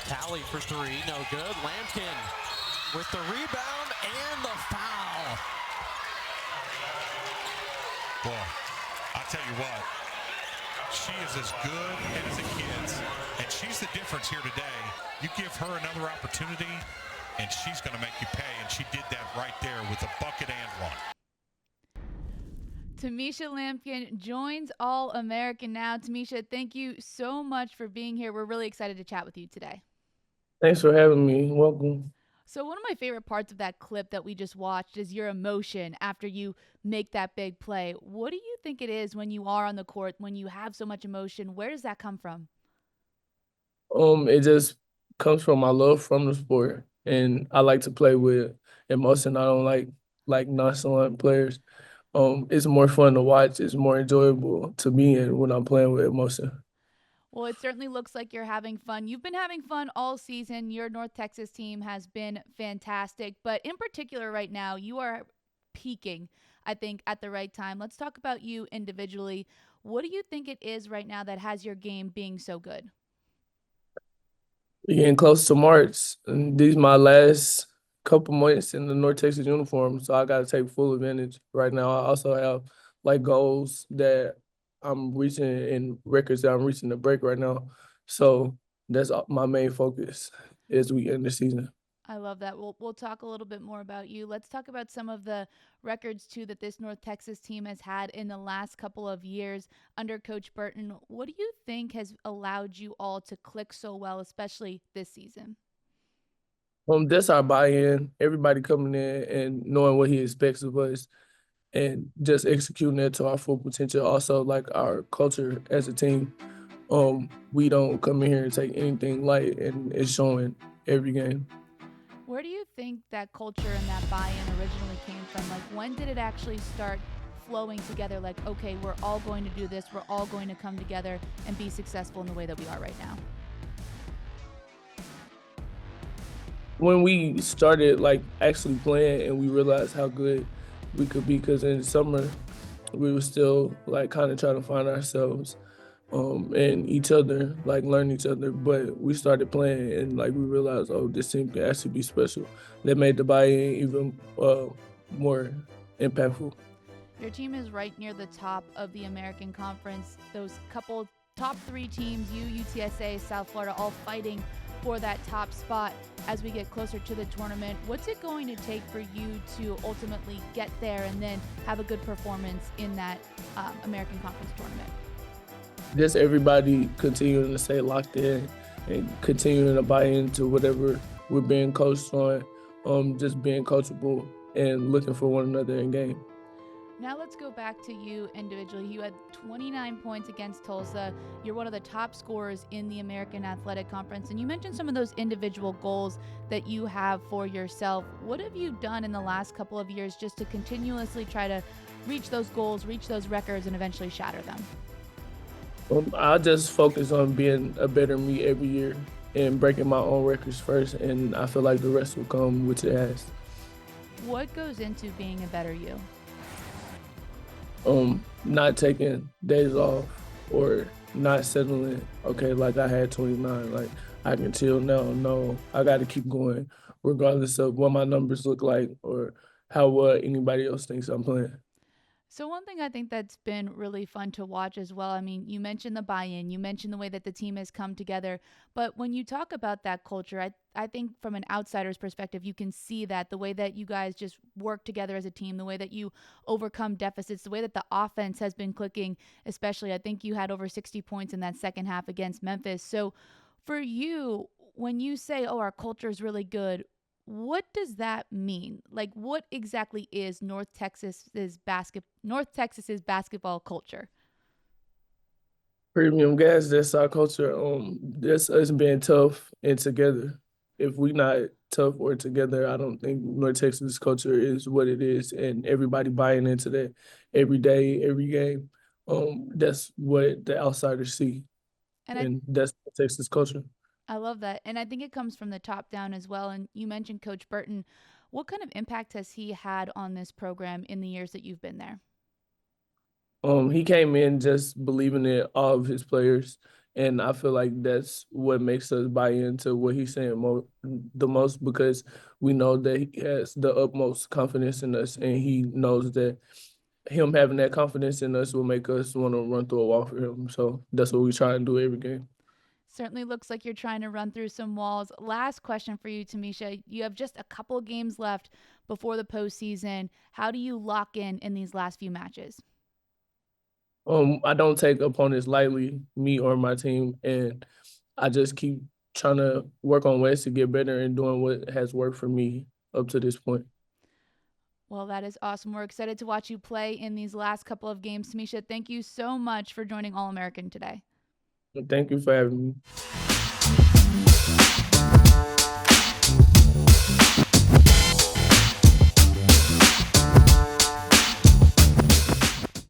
Tally for three, no good. Lampkin with the rebound and the foul. Boy, I'll tell you what, she is as good as it gets, and she's the difference here today. You give her another opportunity, and she's going to make you pay, and she did that right there with a bucket and one. Tommisha Lampkin joins All-American now. Tommisha, thank you so much for being here. We're really excited to chat with you today. Thanks for having me. Welcome. So one of my favorite parts of that clip that we just watched is your emotion after you make that big play. What do you think it is when you are on the court, when you have so much emotion? Where does that come from? It just comes from my love from the sport, and I like to play with emotion. I don't like nonchalant players. It's more fun to watch. It's more enjoyable to me, and when I'm playing with emotion. Well, it certainly looks like you're having fun. You've been having fun all season. Your North Texas team has been fantastic. But in particular, right now, you are peaking, I think, at the right time. Let's talk about you individually. What do you think it is right now that has your game being so good? We're getting close to March, and these my last couple months in the North Texas uniform, so I got to take full advantage right now. I also have like goals that I'm reaching and records that I'm reaching to break right now, so that's my main focus as we end the season. I love that. We'll talk a little bit more about you. Let's talk about some of the records too that this North Texas team has had in the last couple of years under Coach Burton. What do you think has allowed you all to click so well, especially this season? That's our buy-in. Everybody coming in and knowing what he expects of us, and just executing that to our full potential. Also, like our culture as a team, we don't come in here and take anything light, and it's showing every game. Where do you think that culture and that buy-in originally came from? Like, when did it actually start flowing together? Like, okay, we're all going to do this. We're all going to come together and be successful in the way that we are right now. When we started like actually playing, and we realized how good we could be, because in the summer we were still like kind of trying to find ourselves, and each other, like learn each other. But we started playing, and like we realized, oh, this team can actually be special. That made the buy-in even more impactful. Your team is right near the top of the American Conference. Those couple top three teams, UTSA, South Florida, all fighting for that top spot as we get closer to the tournament. What's it going to take for you to ultimately get there and then have a good performance in that American Conference tournament? Just everybody continuing to stay locked in and continuing to buy into whatever we're being coached on, just being coachable and looking for one another in game. Now let's go back to you individually. You had 29 points against Tulsa. You're one of the top scorers in the American Athletic Conference. And you mentioned some of those individual goals that you have for yourself. What have you done in the last couple of years just to continuously try to reach those goals, reach those records, and eventually shatter them? I just focus on being a better me every year and breaking my own records first, and I feel like the rest will come, which it has. What goes into being a better you? Not taking days off, or not settling. Okay, like I had 29, like I can chill now. No, I got to keep going, regardless of what my numbers look like or how well anybody else thinks I'm playing. So one thing I think that's been really fun to watch as well. I mean, you mentioned the buy-in, you mentioned the way that the team has come together, but when you talk about that culture, I think from an outsider's perspective, you can see that the way that you guys just work together as a team, the way that you overcome deficits, the way that the offense has been clicking, especially I think you had over 60 points in that second half against Memphis. So for you, when you say, "Oh, our culture is really good," what does that mean? Like, what exactly is North Texas's basketball culture? Premium gas, that's our culture. That's us being tough and together. If we not tough or together, I don't think North Texas culture is what it is, and everybody buying into that every day, every game. That's what the outsiders see, And and that's Texas culture. I love that. And I think it comes from the top down as well. And you mentioned Coach Burton. What kind of impact has he had on this program in the years that you've been there? He came in just believing in all of his players, And I feel like that's what makes us buy into what he's saying the most, because we know that he has the utmost confidence in us, and he knows that him having that confidence in us will make us want to run through a wall for him. So that's what we try and do every game. Certainly looks like you're trying to run through some walls. Last question for you, Tommisha. You have just a couple of games left before the postseason. How do you lock in these last few matches? I don't take opponents lightly, me or my team, and I just keep trying to work on ways to get better and doing what has worked for me up to this point. Well, that is awesome. We're excited to watch you play in these last couple of games. Tommisha, thank you so much for joining All-American today. Thank you for having me.